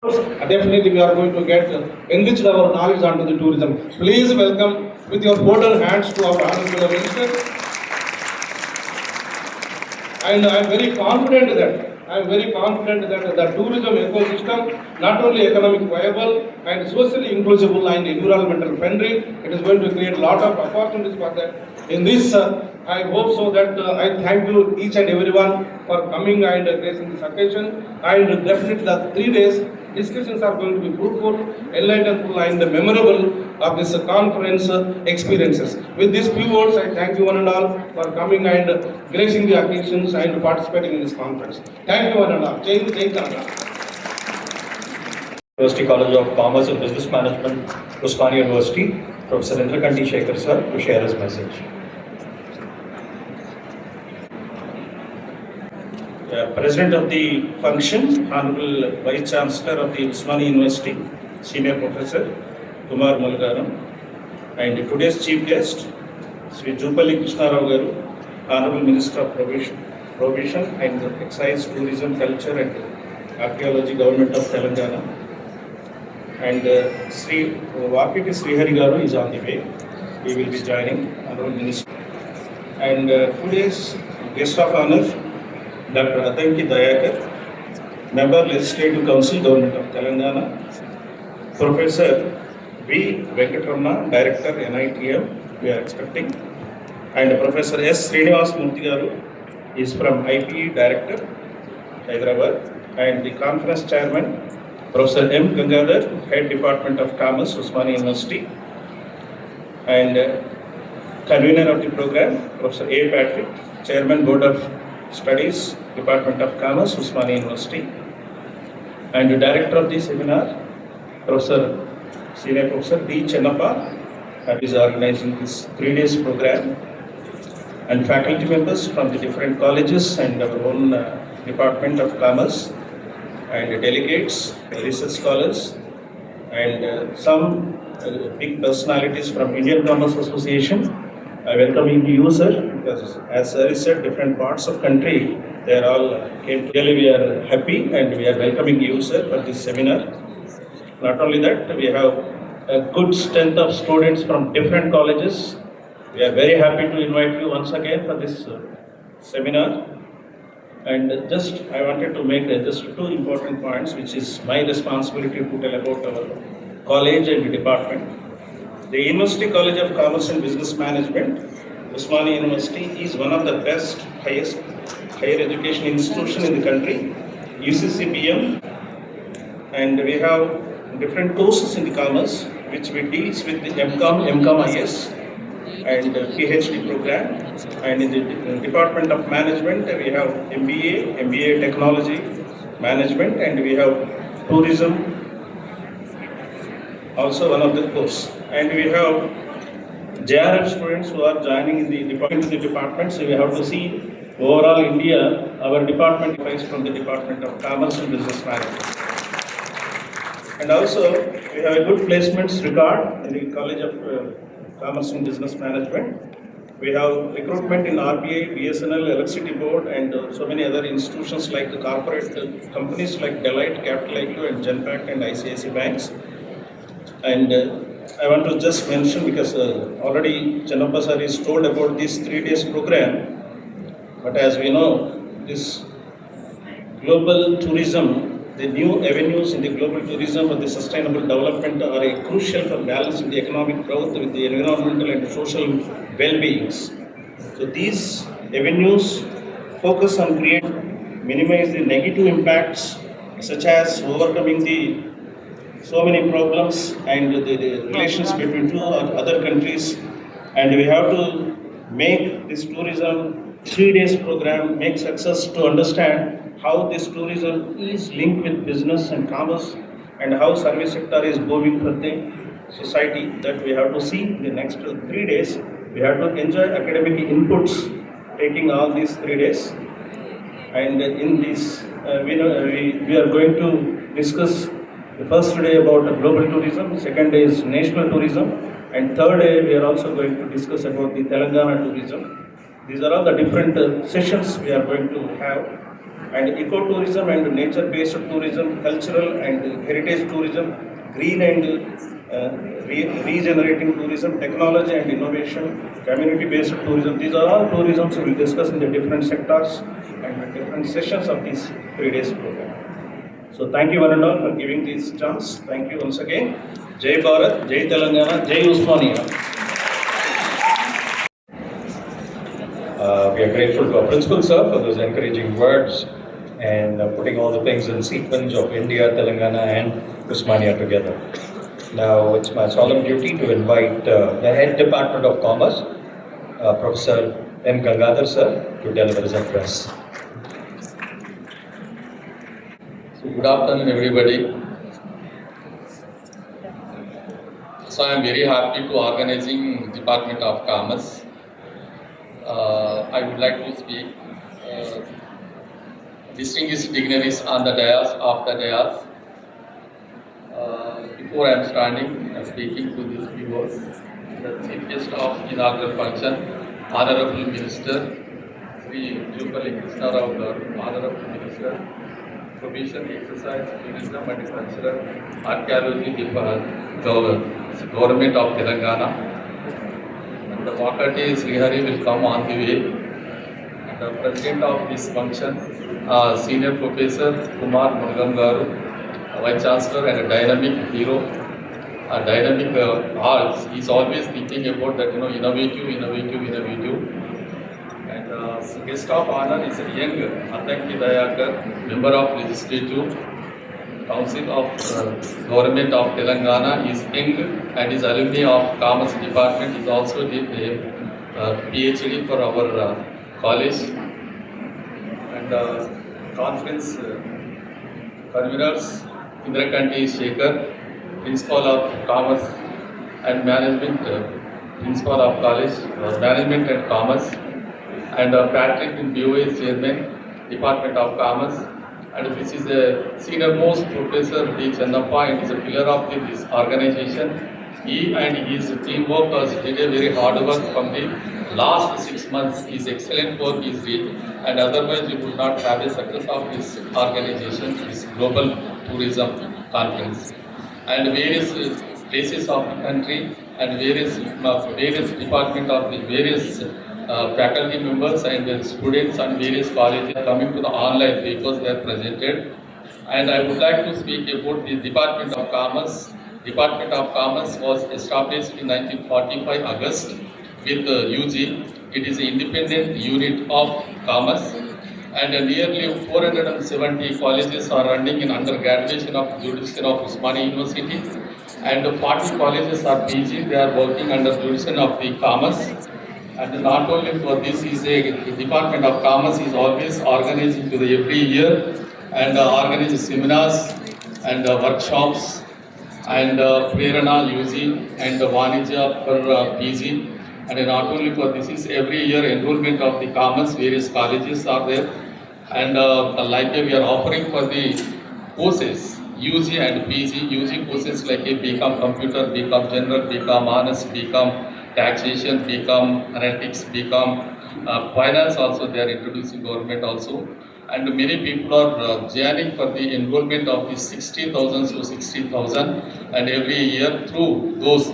Definitely we are going to get enriched our knowledge onto the tourism. Please welcome with your golden hands to our Honorable Minister. And I am very confident that the tourism ecosystem not only economic viable and socially inclusive and environmental friendly, it is going to create a lot of opportunities for that. In this, I hope so that I thank you each and everyone for coming and gracing this occasion. And definitely the 3 days discussions are going to be fruitful, enlightened, and memorable of this conference experiences. With these few words, I thank you one and all for coming and gracing the occasions and participating in this conference. Thank you one and all. Jai Kannada. University College of Commerce and Business Management, Usmania University, Professor Indrakanti Shekhar sir, to share his message. President of the function, Honorable Vice Chancellor of the Usmania University, Senior Professor Kumar Mulgaram, and today's chief guest, Sri KrishnaRao garu, Honorable Minister of Provision and Excise, Tourism, Culture and Archaeology, Government of Telangana, and Sri Vakiti Srihari garu is on the way. He will be joining, Honorable Minister. And today's guest of honor, Dr. Atanki Dayakar, Member Legislative Council, Government of Telangana, Professor V. Venkatraman, Director, NITM, we are expecting, and Professor S. Srinivas Murthy garu is from IPE, Director, Hyderabad, and the conference chairman, Professor M. Gangadhar, Head Department of Commerce, Usmania University, and convener of the program, Professor A. Patrick, Chairman, Board of Studies, Department of Commerce, Usmania University, and the director of the seminar, Senior Professor D. Chennappa, is organizing this 3 days program, and faculty members from the different colleges and our own Department of Commerce, and delegates, research scholars, and some big personalities from Indian Commerce Association. I welcome you, sir, because as sir said, different parts of country, they are all came. Really, we are happy and we are welcoming you, sir, for this seminar. Not only that, we have a good strength of students from different colleges. We are very happy to invite you once again for this seminar. And I wanted to make just 2 important points, which is my responsibility to tell about our college and the department. The University College of Commerce and Business Management, Usmania University, is one of the best, highest higher education institution in the country, UCCPM, and we have different courses in the commerce, which we deals with the MCOM IS, and PhD program, and in the Department of Management, we have MBA Technology Management, and we have Tourism, also one of the course, and we have JRF students who are joining in the department. So we have to see overall India, our department is from the Department of Commerce and Business Management. And also we have a good placements record in the College of Commerce and Business Management. We have recruitment in RBI, BSNL, Electricity Board, and so many other institutions like the corporate companies like Deloitte, Capital IQ, and Genpact and ICICI banks. And I want to just mention, because already Chennappa sir is told about this 3 days program, but as we know, this global tourism, the new avenues in the global tourism for the sustainable development are crucial for balancing the economic growth with the environmental and social well-beings. So these avenues focus on minimize the negative impacts, such as overcoming the so many problems and the relations between 2 or other countries, and we have to make this tourism 3 days program make success to understand how this tourism is linked with business and commerce, and how service sector is booming for the society. That we have to see in the next 3 days. We have to enjoy academic inputs taking all these 3 days, and in this we are going to discuss the first day about global tourism, second day is national tourism, and third day we are also going to discuss about the Telangana tourism. These are all the different sessions we are going to have. And ecotourism and nature-based tourism, cultural and heritage tourism, green and regenerating tourism, technology and innovation, community-based tourism. These are all tourisms we will discuss in the different sectors and the different sessions of this 3 days program. So thank you one and all for giving this chance. Thank you once again. Jai Bharat, Jai Telangana, Jai Usmania. We are grateful to our principal, sir, for those encouraging words and putting all the things in sequence of India, Telangana and Usmania together. Now it's my solemn duty to invite the Head Department of Commerce, Professor M. Gangadhar, sir, to deliver his address. So good afternoon, everybody. So I am very happy to organizing Department of Commerce. I would like to speak distinguished dignitaries on the dais, of the dais. Before I am standing and speaking to these viewers, the Chief Guest of inaugural function, Honorable Minister SriJ KrishnaRao, Honorable Minister, Provision, Exercise, Tourism and Cultural Archaeology, Government of Telangana. And the faculty SriHari will come on the way. And the President of this function, Senior Professor Kumar Murugam Garu, Vice Chancellor and a dynamic hero, a dynamic arts. He is always thinking about that, innovative. And guest of honor is a young Atanki Dayakar, member of Legislative Council of Government of Telangana. Is young and is alumni of Commerce Department. Is also did a PhD for our college. And conference conveners Indrakanti Shekhar, Principal of Commerce and Management, Principal of College Management and Commerce, and Patrick BOA Chairman, Department of Commerce. And this is a senior most Professor D. Channappa, and is a pillar of this organization. He and his teamwork has did a very hard work from the last 6 months. His excellent work is did, and otherwise we would not have a success of this organization, this global tourism conference. And various places of the country and various department of the various faculty members and students and various colleges are coming to the online papers they are presented. And I would like to speak about the Department of Commerce. Department of Commerce was established in 1945 August with UG. It is an independent unit of commerce, and nearly 470 colleges are running in undergraduation of jurisdiction of Usmania University, and 40 colleges are PG. They are working under jurisdiction of the commerce. And not only for this, is a Department of Commerce is always organizing to the every year and organizing seminars and workshops and Prerana UG and Vanija for PG. And not only for this, is every year enrollment of the commerce, various colleges are there. And like we are offering for the courses, UG and PG, UG courses like a BCom Computer, BCom General, BCom Honors, BCom Taxation, BCom Analytics, BCom Finance also they are introducing, government also. And many people are joining for the enrollment of the 60,000 to 60,000, and every year through those,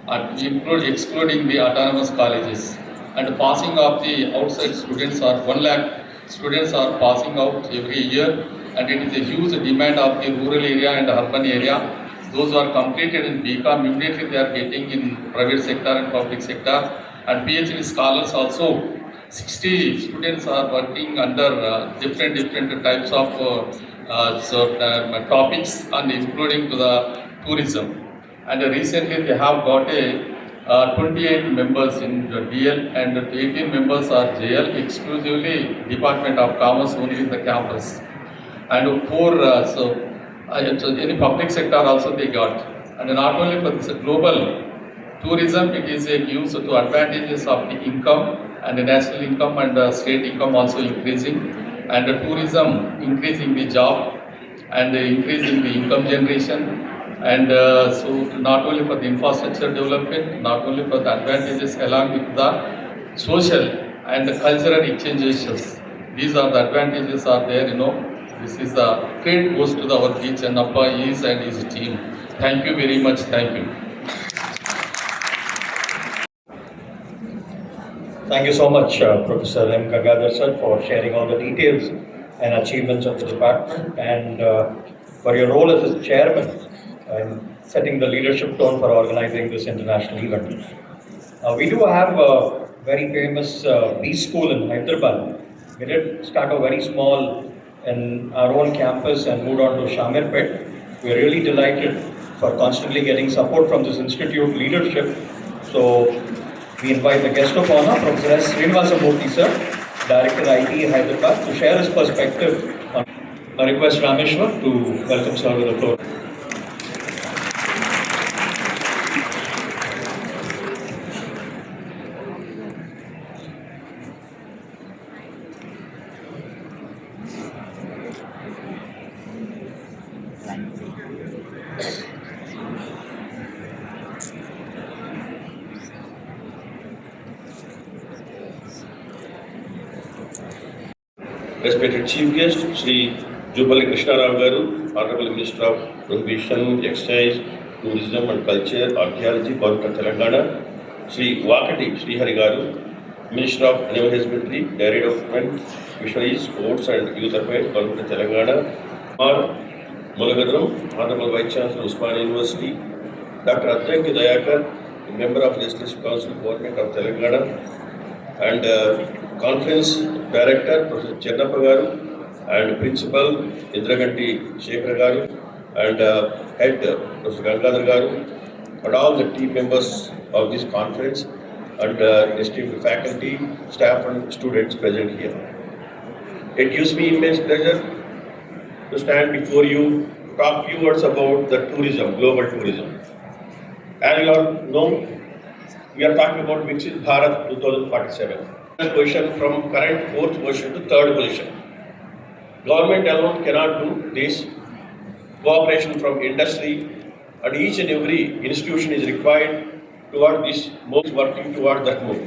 excluding the autonomous colleges. And passing of the outside students are 1 lakh students are passing out every year, and it is a huge demand of the rural area and urban area. Those who are completed in BCom, immediately they are getting in private sector and public sector. And PhD scholars also, 60 students are working under different types of topics, and including to the tourism. And recently they have got a 28 members in the DL and 18 members are JL, exclusively Department of Commerce only in the campus. And 4 so any public sector also they got. And not only for this global tourism, it is a gives to advantages of the income and the national income and state income also increasing, and the tourism increasing the job and increasing the income generation. And so not only for the infrastructure development, not only for the advantages along with the social and the cultural exchanges. These are the advantages are there, This is the credit goes to our each and employees and his team. Thank you very much. Thank you. Thank you so much, Professor M. Gangadhar sir, for sharing all the details and achievements of the department and for your role as its chairman and setting the leadership tone for organizing this international event. We do have a very famous B school in Hyderabad. We did start a very small in our own campus and moved on to Shamirpet. We are really delighted for constantly getting support from this institute leadership. So we invite the guest of honor, Professor S. Srinivasamurthy sir, Director IT Hyderabad, to share his perspective on. I request Rameshwar to welcome sir with the floor. Respected Chief Guest, Shri KrishnaRao Garu, Honorable Minister of Prohibition, Exchange, Tourism and Culture, Archaeology, Government of Telangana, Shri Vakati Srihari Garu, Minister of Animal Husbandry, Dairy Development, Fisheries, Sports and Youth Affairs, Government of Telangana, R. Mulagaram, Honorable Vice Chancellor, Usmania University, Dr. Adyanki Dayakar, Member of Legislative Council, Government of Telangana, and Conference Director, Professor Chennappa Garu, and Principal Indraganti Shekhar Garu, and Head Professor Gangadhar Garu, and all the team members of this conference, and esteemed faculty, staff and students present here. It gives me immense pleasure to stand before you, talk few words about the tourism, global tourism. As you all know, we are talking about Viksit Bharat 2047. Position from current 4th position to 3rd position. Government alone cannot do this. Cooperation from industry and each and every institution is required toward this, most working toward that move.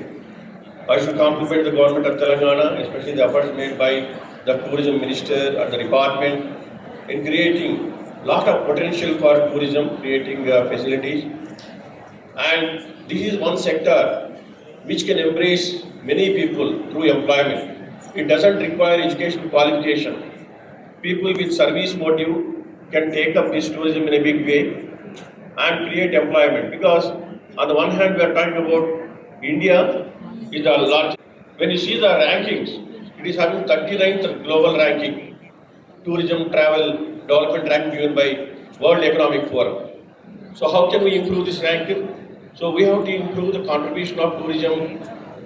I should compliment the government of Telangana, especially the efforts made by the tourism minister and the department in creating lot of potential for tourism, creating facilities. And this is one sector which can embrace many people through employment. It doesn't require education qualification. People with service motive can take up this tourism in a big way and create employment, because on the one hand we are talking about India is the largest. When you see the rankings, it is having 39th global ranking, tourism travel development ranking given by World Economic Forum. So how can we improve this ranking? So we have to improve the contribution of tourism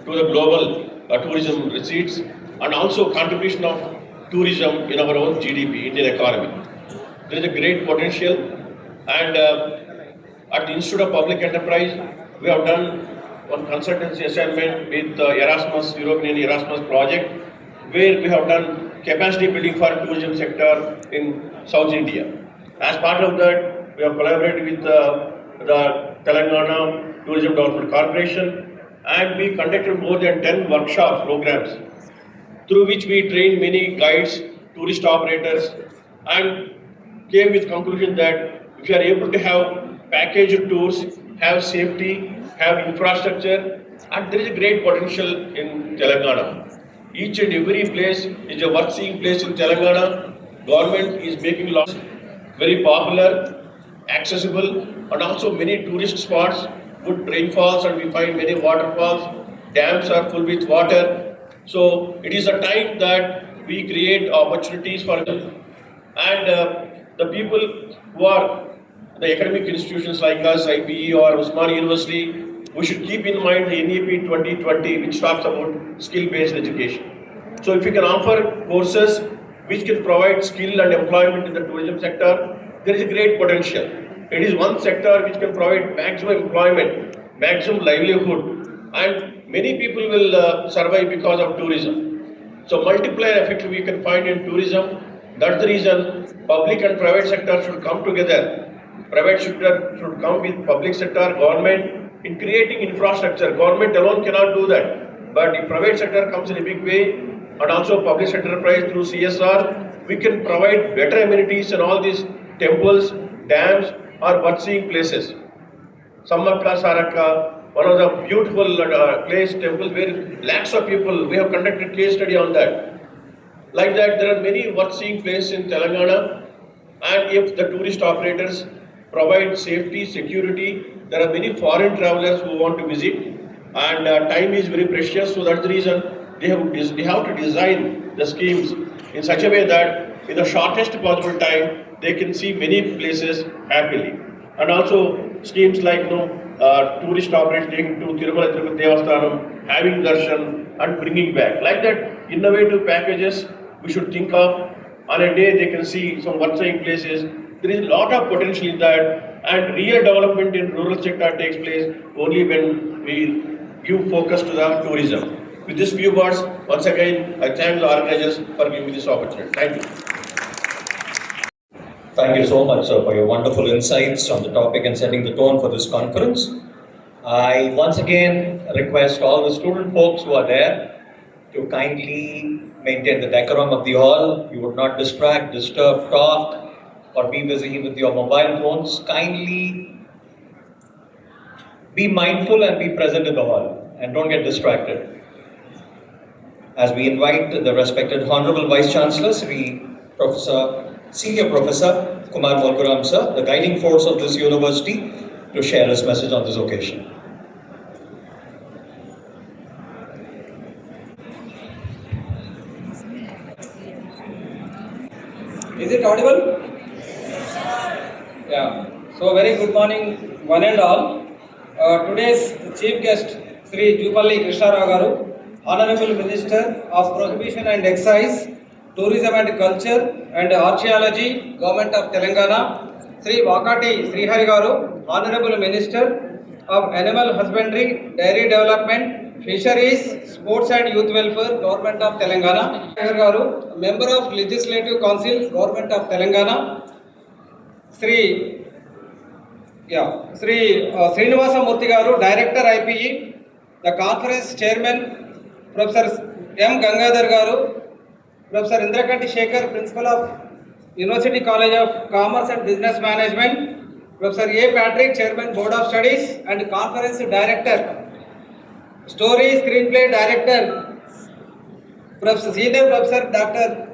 to the global tourism receipts, and also contribution of tourism in our own GDP, Indian economy. There is a great potential, and at the Institute of Public Enterprise, we have done one consultancy assignment with Erasmus, European Erasmus project, where we have done capacity building for tourism sector in South India. As part of that, we have collaborated with the Telangana Tourism Development Corporation, and we conducted more than 10 workshop programs through which we trained many guides, tourist operators, and came with conclusion that if you are able to have packaged tours, have safety, have infrastructure, and there is a great potential in Telangana. Each and every place is a worth seeing place in Telangana. Government is making laws very popular, accessible, and also many tourist spots, good rainfalls, and we find many waterfalls, dams are full with water. So it is a time that we create opportunities for them. And the people who are the academic institutions like us, IPE or Usmania University, we should keep in mind the NEP 2020, which talks about skill-based education. So if we can offer courses which can provide skill and employment in the tourism sector, there is a great potential. It is one sector which can provide maximum employment, maximum livelihood, and many people will survive because of tourism. So multiplier effect we can find in tourism. That's the reason public and private sector should come together. Private sector should come with public sector, government, in creating infrastructure. Government alone cannot do that. but the private sector comes in a big way, and also public sector enterprise through CSR, we can provide better amenities in all these temples, dams, or birth-seeing places. Sammakka Sarakka, one of the beautiful place temples where lakhs of people, we have conducted case study on that. Like that, there are many worth-seeing places in Telangana, and if the tourist operators provide safety, security, there are many foreign travelers who want to visit, and time is very precious, so that's the reason they have to design the schemes in such a way that in the shortest possible time, they can see many places happily. And also schemes like tourist operators taking to Tirumala Tirupati Devasthanam, having darshan and bringing back. Like that, innovative packages we should think of. On a day they can see some worth-seeing places. There is a lot of potential in that, and real development in rural sector takes place only when we give focus to the tourism. With these few words, once again, I thank the organizers for giving me this opportunity. Thank you. Thank you so much, sir, for your wonderful insights on the topic and setting the tone for this conference. I once again request all the student folks who are there to kindly maintain the decorum of the hall. You would not distract, disturb, talk, or be busy with your mobile phones. Kindly be mindful and be present in the hall, and don't get distracted. As we invite the respected Honorable Vice Chancellor, Senior Professor Kumar Molguram sir, the guiding force of this university, to share his message on this occasion. Is it audible? Yeah. So very good morning, one and all. Today's chief guest, Sri KrishnaRao Garu, Honorable Minister of Prohibition and Excise, Tourism and Culture and Archaeology, Government of Telangana, Sri Vakati Srihari Garu, Honorable Minister of Animal Husbandry, Dairy Development, Fisheries, Sports and Youth Welfare, Government of Telangana, Garu, Member of Legislative Council, Government of Telangana, Sri Srinivasa Murthy Garu, Director IPE, the Conference Chairman, Professor M. Gangadhar Garu, Professor Indrakanti Shekhar, Principal of University College of Commerce and Business Management, Professor A. Patrick, Chairman, Board of Studies and Conference Director, Story Screenplay Director, Senior Professor Dr.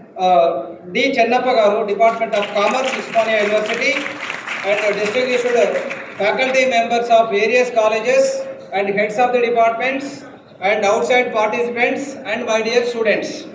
D. Chennappa Garu, Department of Commerce, Usmania University, and distinguished faculty members of various colleges and heads of the departments and outside participants and my dear students.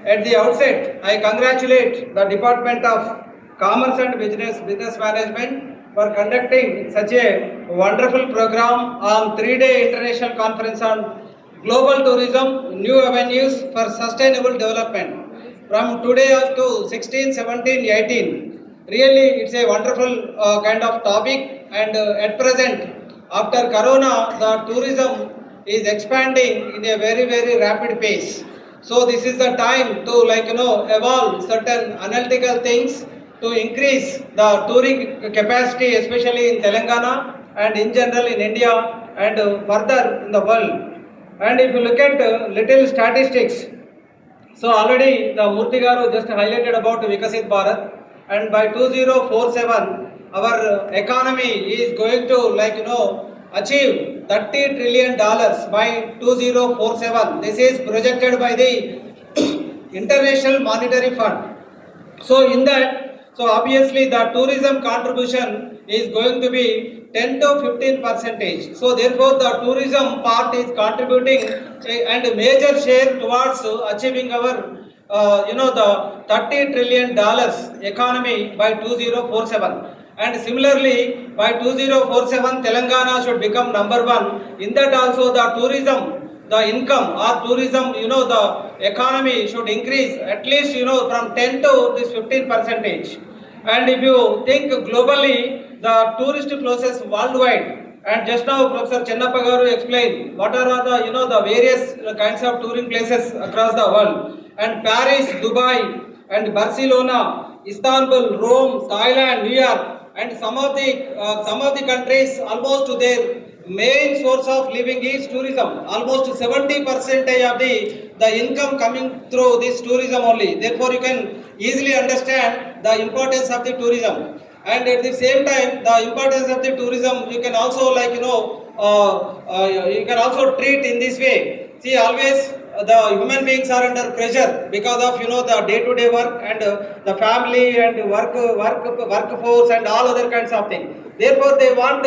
At the outset, I congratulate the Department of Commerce and Business Management for conducting such a wonderful program on 3-day international conference on global tourism, new avenues for sustainable development. From today up to 16, 17, 18, really it's a wonderful kind of topic, and at present, after Corona, the tourism is expanding in a very, very rapid pace. So this is the time to evolve certain analytical things to increase the touring capacity, especially in Telangana and in general in India and further in the world. And if you look at little statistics, so already the Murthy Garu just highlighted about Vikasit Bharat, and by 2047 our economy is going to achieve $30 trillion by 2047. This is projected by the International Monetary Fund. So in that, so obviously the tourism contribution is going to be 10 to 15%. So therefore the tourism part is contributing and a major share towards achieving our the $30 trillion economy by 2047. And similarly, by 2047, Telangana should become number one. In that also the tourism, the income or tourism, the economy should increase at least, from 10 to this 15%. And if you think globally, the tourist places worldwide, and just now Professor Chennappa Garu explained what are the, the various kinds of touring places across the world. And Paris, Dubai, and Barcelona, Istanbul, Rome, Thailand, New York, and some of the countries almost their main source of living is tourism. Almost 70% of the income coming through this tourism only. Therefore, you can easily understand the importance of the tourism. And at the same time, the importance of the tourism, you can also you can also treat in this way. See, always the human beings are under pressure because of the day-to-day work and the family and workforce and all other kinds of things. Therefore, they have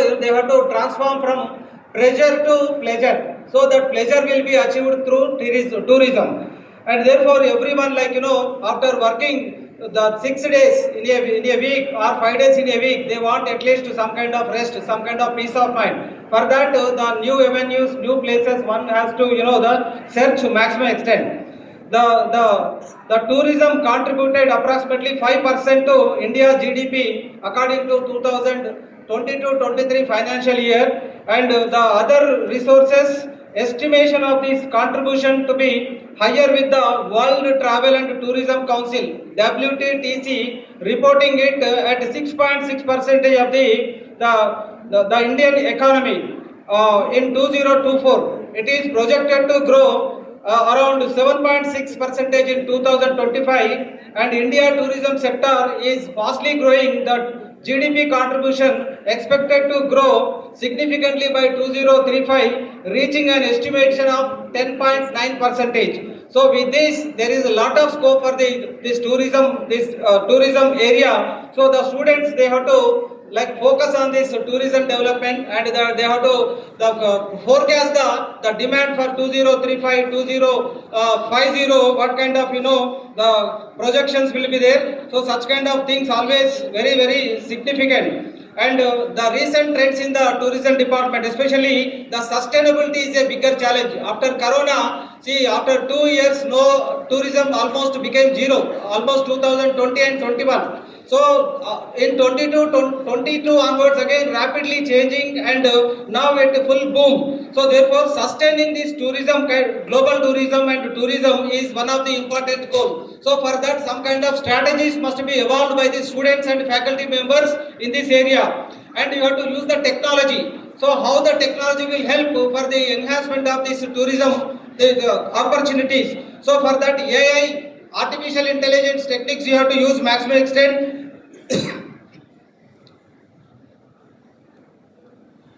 to transform from pressure to pleasure, so that pleasure will be achieved through tourism. And therefore, everyone after working the 6 days in a week or 5 days in a week, they want at least some kind of rest, some kind of peace of mind. For that, the new avenues, new places, one has to the search to maximum extent. The tourism contributed approximately 5% to India's GDP according to 2022-23 financial year, and the other resources estimation of this contribution to be higher with the World Travel and Tourism Council WTTC reporting it at 6.6% of the Indian economy in 2024. It is projected to grow around 7.6% in 2025, and India tourism sector is fastly growing. The GDP contribution expected to grow significantly by 2035, reaching an estimation of 10.9%. So with this, there is a lot of scope for this tourism area. So the students, they have to focus on this tourism development, and they have to forecast the demand for 2035, 2050, what kind of the projections will be there. So such kind of things always very, very significant. And the recent trends in the tourism department, especially the sustainability, is a bigger challenge. After Corona, see, after 2 years, no tourism almost became zero, almost 2020 and 21. So in 22 onwards, again rapidly changing, and now at a full boom. So therefore, sustaining this tourism, global tourism and tourism, is one of the important goals. So for that, some kind of strategies must be evolved by the students and faculty members in this area, and you have to use the technology. So how the technology will help for the enhancement of this tourism the opportunities? So for that, AI, artificial intelligence techniques, you have to use maximum extent.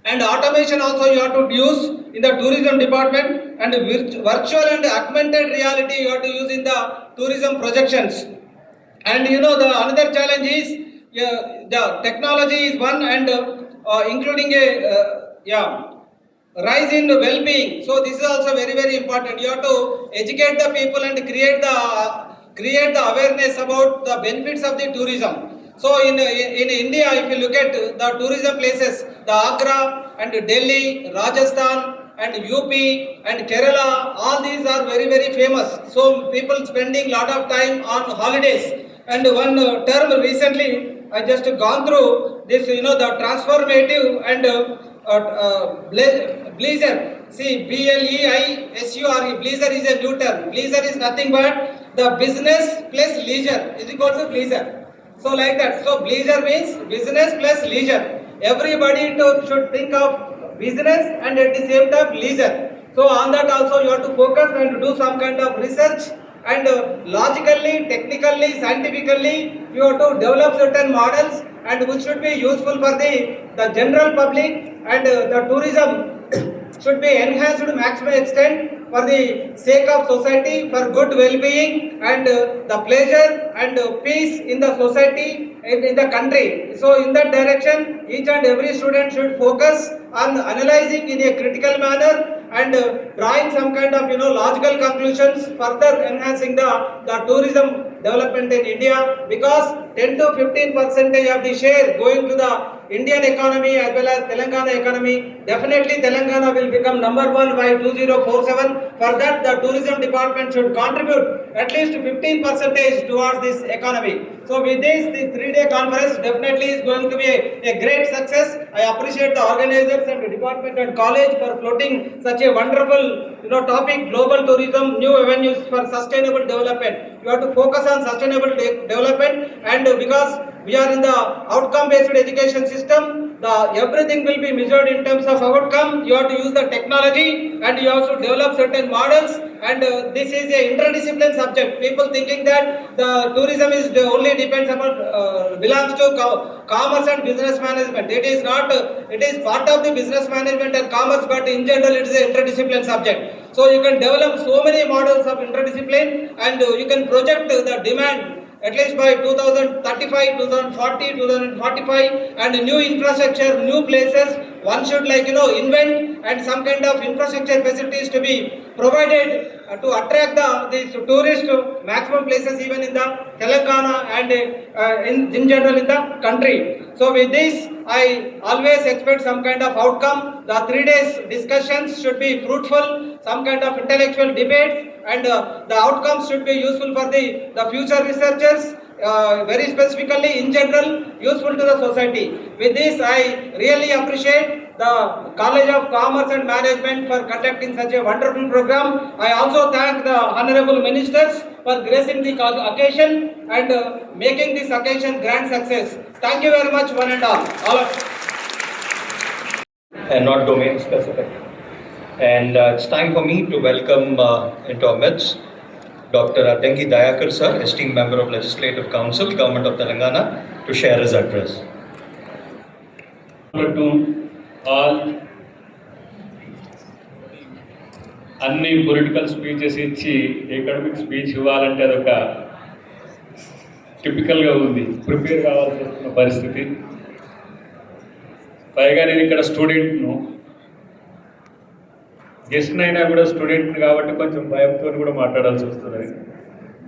And automation also you have to use in the tourism department, and virtual and augmented reality you have to use in the tourism projections. And the another challenge is the technology is one, and including a rise in well-being. So this is also very, very important. You have to educate the people and create the awareness about the benefits of the tourism. So in India, if you look at the tourism places, the Agra and Delhi, Rajasthan and UP and Kerala, all these are very, very famous. So people spending lot of time on holidays. And one term recently, I just gone through this, the transformative and bleisure. See, BLEISURE, bleisure is a new term. Bleisure is nothing but the business plus leisure is equal to bleisure. So like that. So bleisure means business plus leisure. Everybody should think of business and at the same time leisure. So on that also you have to focus and do some kind of research, and logically, technically, scientifically, you have to develop certain models, and which should be useful for the general public, and the tourism should be enhanced to maximum extent for the sake of society, for good well-being and the pleasure and peace in the society and in the country. So in that direction, each and every student should focus on analyzing in a critical manner and drawing some kind of logical conclusions, further enhancing the tourism development in India, because 10 to 15% of the share going to the Indian economy as well as Telangana economy. Definitely Telangana will become number 1 by 2047. For that, the tourism department should contribute at least 15% towards this economy. So with this 3-day conference definitely is going to be a great success. I appreciate the organizers and the department and college for floating such a wonderful topic, global tourism, new avenues for sustainable development. You have to focus on sustainable development, and because we are in the outcome based education system, everything will be measured in terms of outcome. You have to use the technology and you have to develop certain models, and this is a interdiscipline subject. People thinking that the tourism is only depends upon belongs to commerce and business management. It is not. It is part of the business management and commerce, but in general it is an interdiscipline subject. So you can develop so many models of interdiscipline, and you can project the demand at least by 2035, 2040, 2045, and new infrastructure, new places. One should invent, and some kind of infrastructure facilities to be provided to attract these tourists to maximum places even in the Telangana and in general in the country. So with this, I always expect some kind of outcome. The 3 days discussions should be fruitful, some kind of intellectual debates, and the outcomes should be useful for the future researchers, very specifically in general useful to the society. With this, I really appreciate the College of Commerce and Management for conducting such a wonderful program. I also thank the honorable ministers for gracing the occasion and making this occasion grand success. Thank you very much, one and all. And not domain specific. And it's time for me to welcome into our midst Dr. Addangi Dayakar sir, esteemed member of Legislative Council, Government of Telangana, to share his address. To all అన్ని political speeches ఇచ్చి academic speech ఇవ్వాలంటే అదొక టిపికల్గా ఉంది, prepare కావాల్సి వస్తున్న పరిస్థితి. పైగా నేను ఇక్కడ స్టూడెంట్ను, గెస్ట్ అయినా కూడా స్టూడెంట్ కాబట్టి కొంచెం భయంతో కూడా మాట్లాడాల్సి వస్తుంది.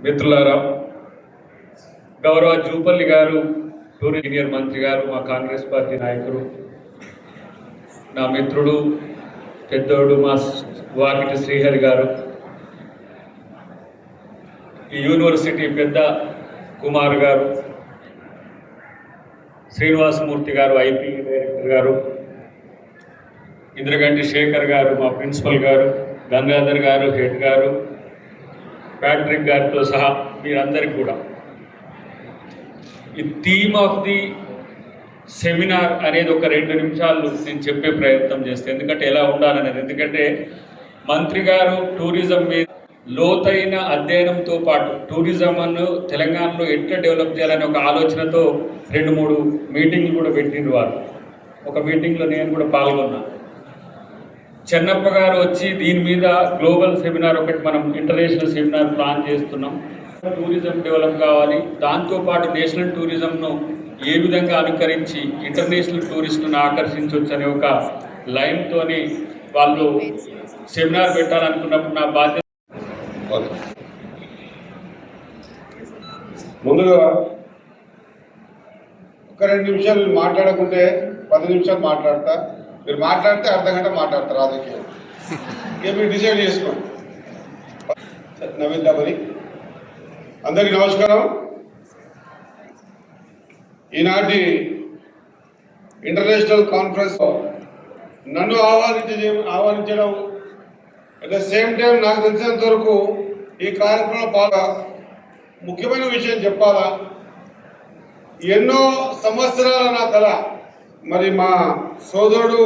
మిత్రులారా, గౌరవ జూపల్లి గారు, టూరిజం సీనియర్ మంత్రి గారు, మా కాంగ్రెస్ పార్టీ నాయకుడు, నా మిత్రుడు పెద్దోడు మా వాకిటి శ్రీహరి గారు, ఈ యూనివర్సిటీ పెద్ద కుమార్ గారు, శ్రీనివాసమూర్తి గారు ఐపీ డైరెక్టర్ గారు, ఇంద్రగంటి శేఖర్ గారు మా ప్రిన్సిపల్ గారు, గంగాధర్ గారు హెడ్ గారు, ప్యాట్రిక్ గారితో సహా మీరందరికీ కూడా ఈ థీమ్ ఆఫ్ ది సెమినార్ అనేది ఒక 2 నిమిషాలు నేను చెప్పే ప్రయత్నం చేస్తాను. ఎందుకంటే ఎలా ఉండాలనేది, ఎందుకంటే మంత్రి గారు టూరిజం మీద లోతైన అధ్యయనంతో పాటు టూరిజంను తెలంగాణలో ఎట్లా డెవలప్ చేయాలనే ఒక ఆలోచనతో 2-3 మీటింగ్లు కూడా పెట్టిండ్రు వారు. ఒక మీటింగ్లో నేను కూడా పాల్గొన్నా. చెన్నప్ప గారు వచ్చి దీని మీద గ్లోబల్ సెమినార్ ఒకటి మనం ఇంటర్నేషనల్ సెమినార్ ప్లాన్ చేస్తున్నాం. టూరిజం డెవలప్ కావాలి, దాంతోపాటు నేషనల్ టూరిజంను ఏ విధంగా అనుకరించి ఇంటర్నేషనల్ టూరిస్టులను ఆకర్షించవచ్చు అనే ఒక లైన్తోని వాళ్ళు సెమినార్ పెట్టాలనుకున్నప్పుడు నా బాధ్యత. ముందుగా ఒక 2 నిమిషాలు మాట్లాడకుంటే 10 నిమిషాలు మాట్లాడతా. మీరు మాట్లాడితే అర్ధగంట మాట్లాడతారు. రాజకీయం ఇక మీరు డిసైడ్ చేసుకోండి. నవ్విద్దామని అందరికీ నమస్కారం. ఈనాటి ఇంటర్నేషనల్ కాన్ఫరెన్స్ నన్ను ఆహ్వానించడం, అట్ ద సేమ్ టైం నాకు తెలిసినంత వరకు ఈ కార్యక్రమంలో బాగా ముఖ్యమైన విషయం చెప్పాలా. ఎన్నో సంవత్సరాల నా కళ, మరి మా సోదరుడు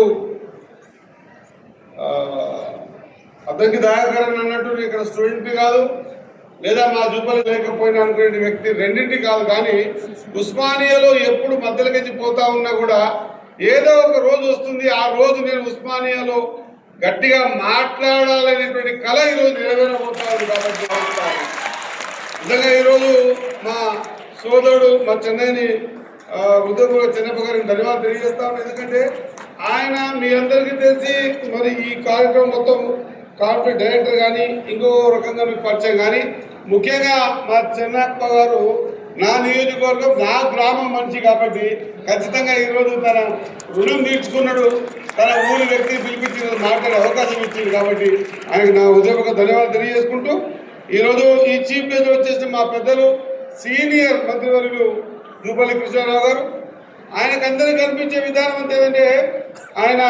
అద్దంకి దయాకర్ అన్నట్టు ఇక్కడ స్టూడెంట్ కాదు, లేదా మా జూపల్లి లేకపోయినా అనుకునే వ్యక్తి రెండింటి కాదు, కానీ ఉస్మానియాలో ఎప్పుడు మధ్యలోకి పోతా ఉన్నా కూడా ఏదో ఒక రోజు వస్తుంది, ఆ రోజు నేను ఉస్మానియాలో గట్టిగా మాట్లాడాలనేటువంటి కళ ఈరోజు నెరవేరబోతా ఉంది. కాబట్టి నిజంగా ఈరోజు మా సోదరుడు మా చెన్నైని ఉద్యోగ చెన్నప్ప గారికి ధన్యవాదాలు తెలియజేస్తా ఉన్నాను. ఎందుకంటే ఆయన మీ అందరికీ తెలిసి మరి ఈ కార్యక్రమం మొత్తం కార్పొరేట్ డైరెక్టర్ కానీ ఇంకో రకంగా మీకు పరిచయం, కానీ ముఖ్యంగా మా చెన్నప్ప గారు నా నియోజకవర్గం, నా గ్రామం మనిషి కాబట్టి ఖచ్చితంగా ఈరోజు తన రుణం తీర్చుకున్నాడు. తన ఊరి వ్యక్తిని పిలిపించి మాట్లాడే అవకాశం ఇచ్చింది. కాబట్టి ఆయనకు నా ఉద్యోగ ధన్యవాదాలు తెలియజేసుకుంటూ, ఈరోజు ఈ చీఫ్ గెస్ట్ వచ్చేసి మా పెద్దలు సీనియర్ మంత్రివర్యులు జూపల్లి కృష్ణారావు గారు. ఆయనకు అందరికీ కనిపించే విధానం అంతా ఏంటంటే ఆయన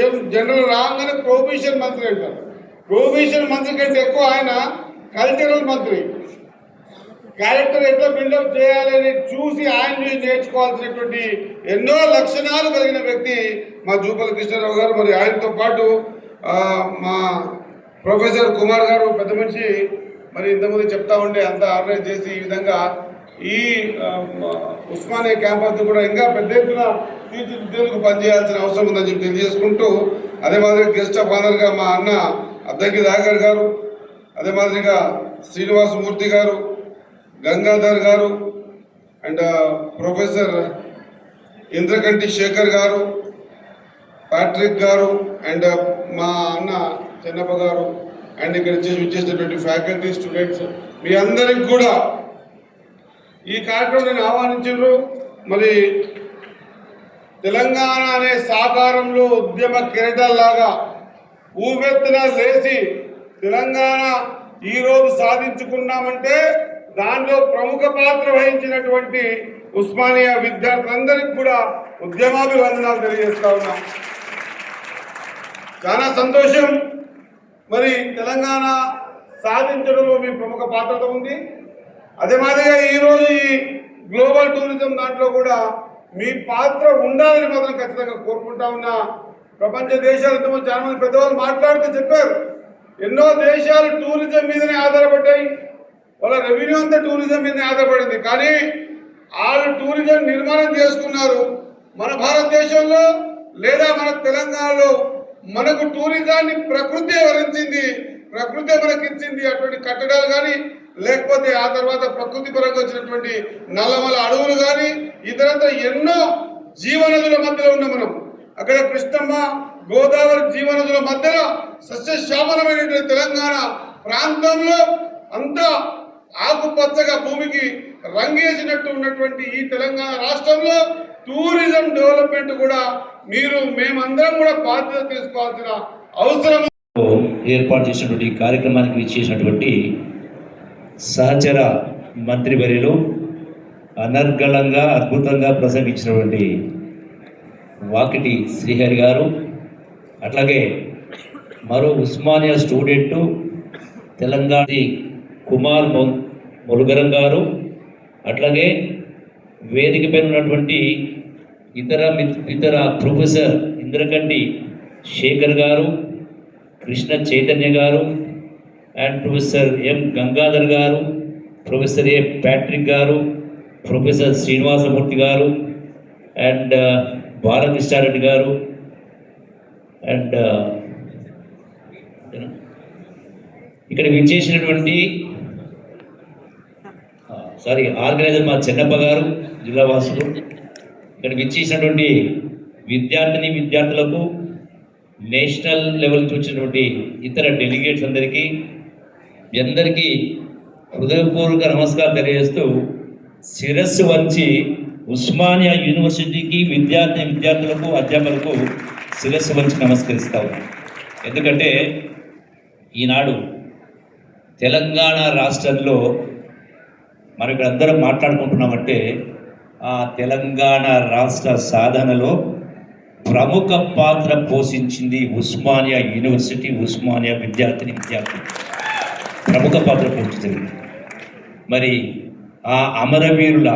ఏం జనరల్ రాగానే ప్రొహిబిషన్ మంత్రి అంటారు. ప్రొహిబిషన్ మంత్రి కంటే ఎక్కువ ఆయన కల్చరల్ మంత్రి. క్యారెక్టర్ ఎట్లా బిల్డప్ చేయాలని చూసి ఆయన నేర్చుకోవాల్సినటువంటి ఎన్నో లక్షణాలు కలిగిన వ్యక్తి మా జూపల్లి కృష్ణారావు గారు. మరి ఆయనతో పాటు మా ప్రొఫెసర్ కుమార్ గారు పెద్ద మనిషి, మరి ఇంతకుముందు చెప్తా ఉండే అంతా ఆర్గనైజ్ చేసి ఈ విధంగా ఈ ఉస్మానియా క్యాంపస్ కూడా ఇంకా పెద్ద ఎత్తున తీర్చిదిద్దేందుకు పనిచేయాల్సిన అవసరం ఉందని చెప్పి తెలియజేసుకుంటూ, అదే మాదిరిగా గెస్ట్ ఆఫ్ ఆనర్గా మా అన్న అద్దంకి దాగర్ గారు, అదే మాదిరిగా శ్రీనివాసమూర్తి గారు, గంగాధర్ గారు అండ్ ప్రొఫెసర్ ఇంద్రకంటి శేఖర్ గారు, ప్యాట్రిక్ గారు అండ్ మా అన్న చెన్నప్ప గారు అండ్ ఇక్కడ విచ్చేసినటువంటి ఫ్యాకల్టీ స్టూడెంట్స్ మీ అందరికి కూడా ఈ కార్యక్రమం నేను ఆహ్వానించారు. మరి తెలంగాణ అనే సాకారంలో ఉద్యమ కిరీటాల్లాగా ఊవెత్తున లేచి తెలంగాణ ఈరోజు సాధించుకున్నామంటే దానిలో ప్రముఖ పాత్ర వహించినటువంటి ఉస్మానియా విద్యార్థులందరికీ కూడా ఉద్యమాభివందనాలు తెలియజేస్తా ఉన్నాం. చాలా సంతోషం. మరి తెలంగాణ సాధించడంలో మీ ప్రముఖ పాత్రత ఉంది. అదే మాదిరిగా ఈరోజు ఈ గ్లోబల్ టూరిజం దాంట్లో కూడా మీ పాత్ర ఉండాలని మాత్రం ఖచ్చితంగా కోరుకుంటా ఉన్నా. ప్రపంచ దేశాలతో చాలా మంది పెద్దవాళ్ళు మాట్లాడుతూ చెప్పారు, ఎన్నో దేశాలు టూరిజం మీదనే ఆధారపడ్డాయి, వాళ్ళ రెవెన్యూ అంతా టూరిజం మీదనే ఆధారపడింది. కానీ వాళ్ళు టూరిజం నిర్మాణం చేసుకున్నారు. మన భారతదేశంలో లేదా మన తెలంగాణలో మనకు టూరిజాన్ని ప్రకృతి వరించింది, ప్రకృతి మనకి ఇచ్చింది. అటువంటి కట్టడాలు కానీ లేకపోతే ఆ తర్వాత ప్రకృతి పరంగా వచ్చినటువంటి నల్లమల అడవులు కానీ ఇతరంతా ఎన్నో జీవనదుల మధ్యలో ఉన్న మనం అక్కడ కృష్ణమ్మ గోదావరి జీవనదుల మధ్యలో సస్యశ్యామలమైనటువంటి తెలంగాణ ప్రాంతంలో అంతా ఆకుపచ్చగా భూమికి రంగేసినట్టు ఉన్నటువంటి ఈ తెలంగాణ రాష్ట్రంలో టూరిజం డెవలప్మెంట్ కూడా మేమందరం కూడా బాధ్యత తీసుకోవాల్సిన అవసరం. ఏర్పాటు చేసినటువంటి కార్యక్రమానికి విచ్చేసినటువంటి సహచర మంత్రివర్యులు అనర్గళంగా అద్భుతంగా ప్రసంగించినటువంటి వాకిటి శ్రీహరి గారు, అట్లాగే మరో ఉస్మానియా స్టూడెంటు తెలంగాణ కుమార్ ములుగరం గారు, అట్లాగే వేదికపై ఉన్నటువంటి ఇతర ప్రొఫెసర్ ఇంద్రకంటి శేఖర్ గారు, కృష్ణ చైతన్య గారు అండ్ ప్రొఫెసర్ ఎం గంగాధర్ గారు, ప్రొఫెసర్ ఏ ప్యాట్రిక్ గారు, ప్రొఫెసర్ శ్రీనివాసమూర్తి గారు అండ్ బాలకృష్ణారెడ్డి గారు అండ్ ఇక్కడ విచ్చేసినటువంటి ఆర్గనైజర్ మా చెన్నప్ప గారు జిల్లా వాసులు, ఇక్కడ విచ్చేసినటువంటి విద్యార్థులకు నేషనల్ లెవెల్ నుంచి వచ్చినటువంటి ఇతర డెలిగేట్స్ అందరికీ హృదయపూర్వక నమస్కారం తెలియజేస్తూ శిరస్సు వంచి ఉస్మానియా యూనివర్సిటీకి విద్యార్థులకు అధ్యాపకులకు శిరస్సు వంచి నమస్కరిస్తా ఉన్నాను. ఎందుకంటే ఈనాడు తెలంగాణ రాష్ట్రంలో మనం ఇక్కడ అందరం మాట్లాడుకుంటున్నామంటే ఆ తెలంగాణ రాష్ట్ర సాధనలో ప్రముఖ పాత్ర పోషించింది ఉస్మానియా యూనివర్సిటీ, ఉస్మానియా విద్యార్థులు ప్రముఖ పాత్ర పోషించింది. మరి ఆ అమరవీరుల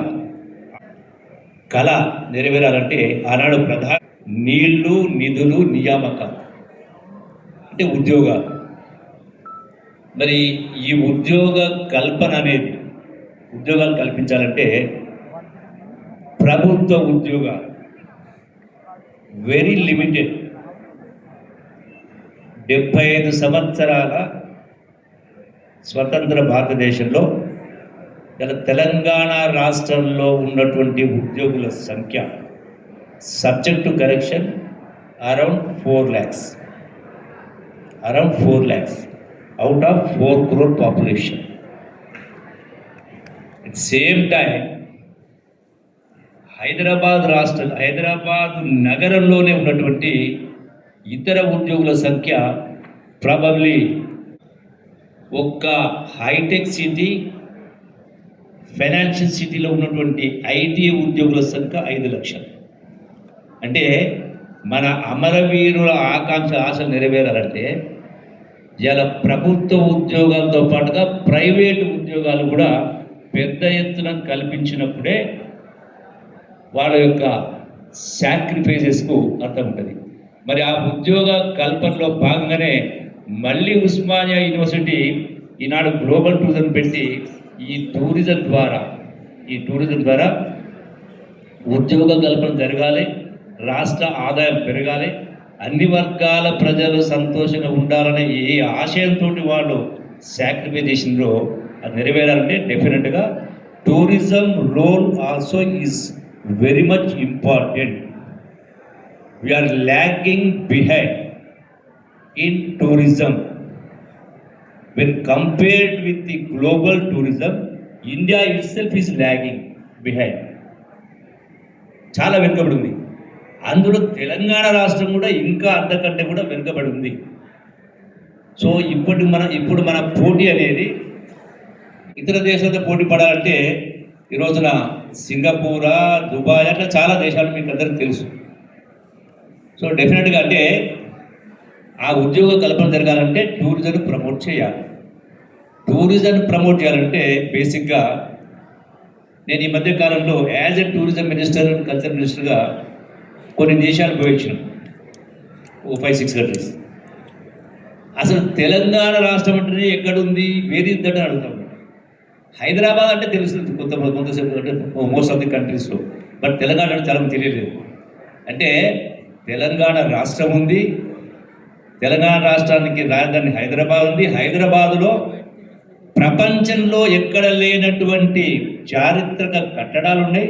కళ నెరవేరాలంటే ఆనాడు ప్రధాన నీళ్లు, నిధులు, నియామకాలు అంటే ఉద్యోగాలు. మరి ఈ ఉద్యోగాలు కల్పించాలంటే ప్రభుత్వ ఉద్యోగాలు వెరీ లిమిటెడ్. 75 సంవత్సరాల స్వతంత్ర భారతదేశంలో తెలంగాణ రాష్ట్రంలో ఉన్నటువంటి ఉద్యోగుల సంఖ్య subject to correction around 4 lakhs out of 4 crore population. At the same time, Hyderabad నగరంలోనే ఉన్నటువంటి ఇతర ఉద్యోగుల సంఖ్య ప్రాబబ్లీ ఒక్క హైటెక్ సిటీ, ఫైనాన్షియల్ సిటీలో ఉన్నటువంటి ఐటీ ఉద్యోగుల సంఖ్య 5 లక్షలు. అంటే మన అమరవీరుల ఆశలు నెరవేరాలంటే ఇలా ప్రభుత్వ ఉద్యోగాలతో పాటుగా ప్రైవేటు ఉద్యోగాలు కూడా పెద్ద ఎత్తున కల్పించినప్పుడే వాళ్ళ యొక్క సాక్రిఫైజెస్కు అర్థం ఉంటుంది. మరి ఆ ఉద్యోగ కల్పనలో భాగంగానే మళ్ళీ ఉస్మానియా యూనివర్సిటీ ఈనాడు గ్లోబల్ టూరిజం పెట్టి ఈ టూరిజం ద్వారా ఉద్యోగ కల్పన జరగాలి, రాష్ట్ర ఆదాయం పెరగాలి, అన్ని వర్గాల ప్రజలు సంతోషంగా ఉండాలనే ఏ ఆశయంతో వాళ్ళు సాక్రిఫైస్ చేసిండ్రో అది నెరవేరాలంటే డెఫినెట్గా tourism role also is very much important. We are lagging behind in tourism. When compared with the global tourism, India itself is lagging behind. చాలా వెనుకబడి ఉంది. అందులో తెలంగాణ రాష్ట్రం కూడా ఇంకా అంతకంటే కూడా వెనుకబడి ఉంది. సో ఇప్పుడు మన పోటీ అనేది ఇతర దేశాలతో పోటీ పడాలంటే ఈ రోజున సింగపూరా, దుబాయ్ అట్లా చాలా దేశాలు మీకు అందరికీ తెలుసు. సో డెఫినెట్గా అంటే ఆ ఉద్యోగ కల్పన జరగాలంటే టూరిజం ప్రమోట్ చేయాలి. టూరిజం ప్రమోట్ చేయాలంటే బేసిక్గా నేను ఈ మధ్య కాలంలో as a tourism minister, culture మినిస్టర్గా కొన్ని దేశాలు పోయించాను, 5-6 కంట్రీస్. అసలు తెలంగాణ రాష్ట్రం అంటే ఎక్కడుంది, వేరే ఇద్దరు అడుగుతాం. హైదరాబాద్ అంటే తెలుస్తుంది కొంతసేపు అంటే మోస్ట్ ఆఫ్ ది కంట్రీస్లో, బట్ తెలంగాణ అంటే చాలా తెలియలేదు. అంటే తెలంగాణ రాష్ట్రం ఉంది, తెలంగాణ రాష్ట్రానికి రాజధాని హైదరాబాద్ ఉంది. హైదరాబాదులో ప్రపంచంలో ఎక్కడ లేనటువంటి చారిత్రక కట్టడాలు ఉన్నాయి,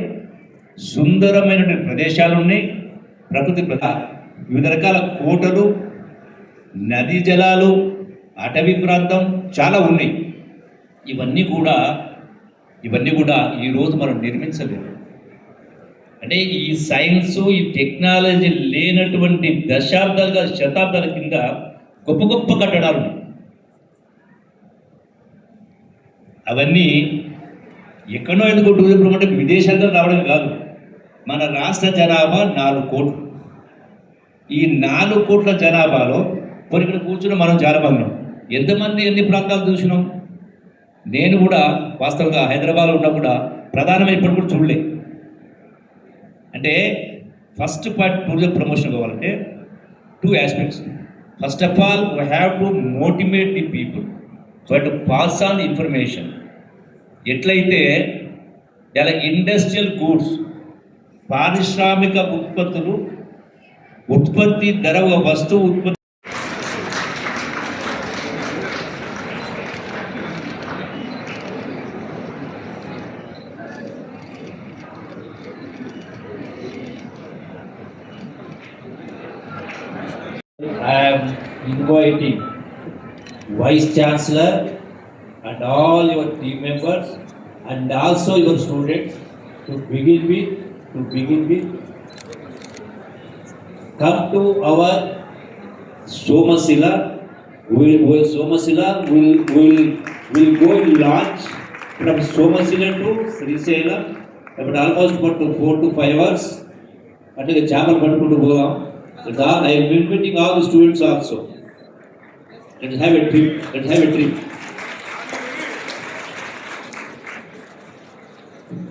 సుందరమైనటువంటి ప్రదేశాలు ఉన్నాయి, వివిధ రకాల కోటలు, నదీ జలాలు, అటవీ ప్రాంతం చాలా ఉన్నాయి. ఇవన్నీ కూడా ఈరోజు మనం నిర్మించలేదు. అంటే ఈ సైన్స్, ఈ టెక్నాలజీ లేనటువంటి దశాబ్దాలుగా, శతాబ్దాల కింద గొప్ప గొప్ప కట్టడాలు ఉన్నాయి. అవన్నీ ఎక్కడో ఎందుకు టూరిజం అంటే విదేశాల్లో రావడం కాదు. మన రాష్ట్ర జనాభా 4 కోట్లు. ఈ 4 కోట్ల జనాభాలో కొన్ని ఇక్కడ కూర్చుని మనం చాలా మంది ఎంతమంది ఎన్ని ప్రాంతాలు చూసినాం. నేను కూడా వాస్తవంగా హైదరాబాద్లో ఉన్నా కూడా ప్రధానమైన ఇప్పటి కూడా చూడలే. అంటే ఫస్ట్ పార్ట్ టూరిజం ప్రమోషన్ కావాలంటే 2 aspects. First of all we have to motivate the people, we have to pass on information. ఎట్లయితే ఇలా ఇండస్ట్రియల్ గూడ్స్, పారిశ్రామిక ఉత్పత్తి ధర వస్తువు ఉత్పత్తి I am inviting Vice Chancellor and all your team members and also your students to begin with come to our Somasila. Somasila will go in launch from Somasila to SriJ, about almost 4 to 5 hours. At the chapel పట్టుకుంటూ పోదాం. I am inviting all the students also. Let's have a trip.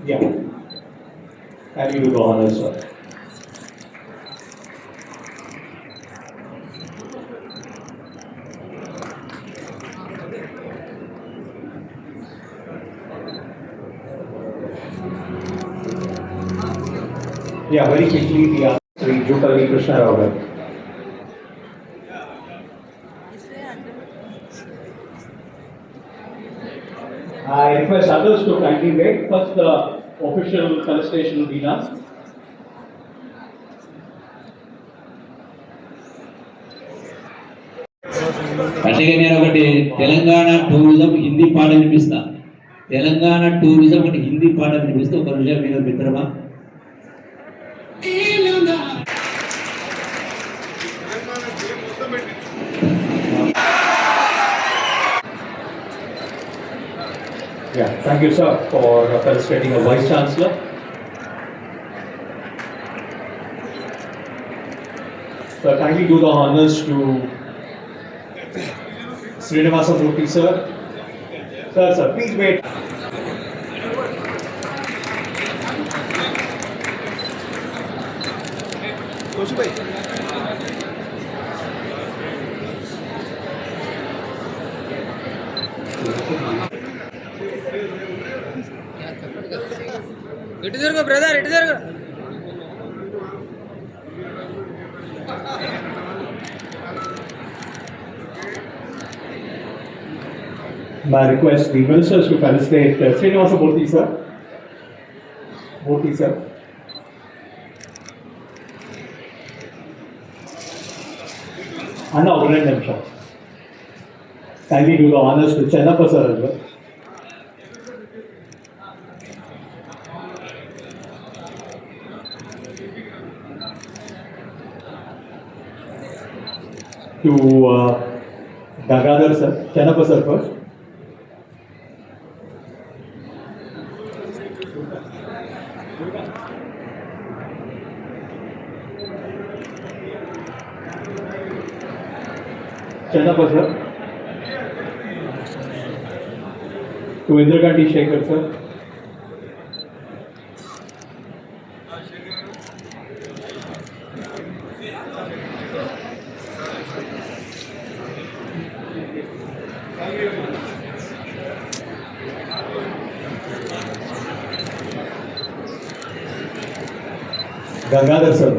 Yeah. Have you go on as well? Yeah, very quickly we ask SriJ KrishnaRao. I request others to kindly wait. First, the official felicitation will be done. అంటే నేను ఒకటి Telangana tourism Hindi పాట వినిపిస్తా. Telangana tourism ఒకటి హిందీ పాట వినిపిస్తే ఒక నిమిషం మీద మిత్రమా. Yeah, thank you, sir, for felicitating a Vice Chancellor. Sir, kindly do the honors to Srinivasa Murthy, sir. Sir, please wait. ఇటు తిరుగు బ్రదర్, ఇటు తిరుగు. My request the ministers to felicitate Srinivasa Murthy sir. Murthy sir. Anna, one minute. Kindly do the honors to Chennappa sir as well. To Gangadhar sir, Chennappa sir first. Chennappa sir. To Indrakanti Shekhar sir. Gangadhar sir.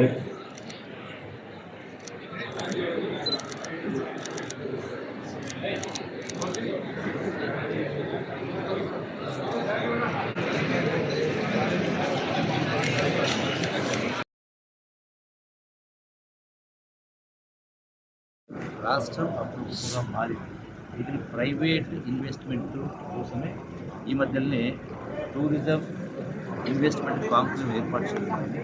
రాష్ట్రం అభివృద్ధిగా మారింది. ఇది private investment కోసమే ఈ మధ్యనే tourism investment complex ఏర్పాటు చేస్తుంది.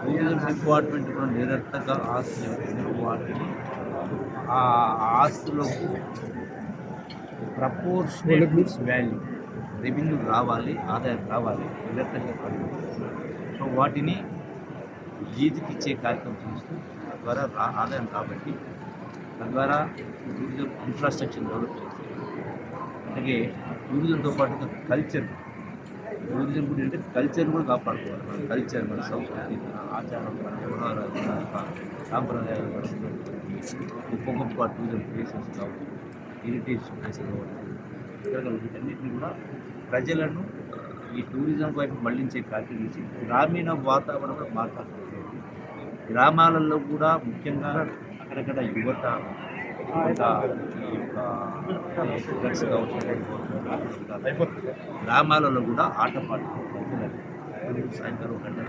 Tourism department కూడా నిరర్థక ఆస్తులు ఏవైతే వాటిని ఆ ఆస్తులకు ప్రపోర్షనేట్ వాల్యూ రెవెన్యూ రావాలి, ఆదాయం రావాలి, నిరర్థక సో వాటిని లీజుకి ఇచ్చే కార్యక్రమం చేస్తూ తద్వారా ఆదాయం కాబట్టి తద్వారా టూరిజం ఇన్ఫ్రాస్ట్రక్చర్ డెవలప్ చేస్తుంది. అలాగే టూరిజంతో పాటుగా కల్చర్, టూరిజం కూడా అంటే కల్చర్ కూడా కాపాడుకోవాలి. మన కల్చర్, మన సంస్కృతి, మన ఆచారం, మన వ్యవహారాలు, మన సాంప్రదాయాలు, గొప్ప గొప్ప టూరిజం ప్లేసెస్ కావచ్చు, హెరిటేజ్ ప్లేసెస్ కావచ్చు, ఇతర వీటన్నిటిని కూడా ప్రజలను ఈ టూరిజం వైపు మళ్లించే కార్యక్రమం చేసి గ్రామీణ వాతావరణం కూడా మార్చాలి. గ్రామాలలో కూడా ముఖ్యంగా అక్కడక్కడ యువత డ్రగ్స్ కావచ్చు, గ్రామాలలో కూడా ఆటపాటలు సాయంకాలం గంట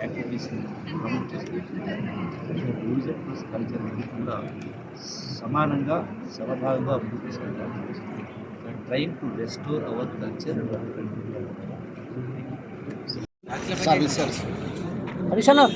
యాక్టివిటీస్ని ప్రమోట్ చేస్తుంది. టూరిజం ప్లస్ కల్చర్ కూడా సమానంగా సమభాగంగా అభివృద్ధి చేస్తుంది. Train to restore our culture. Commissioner.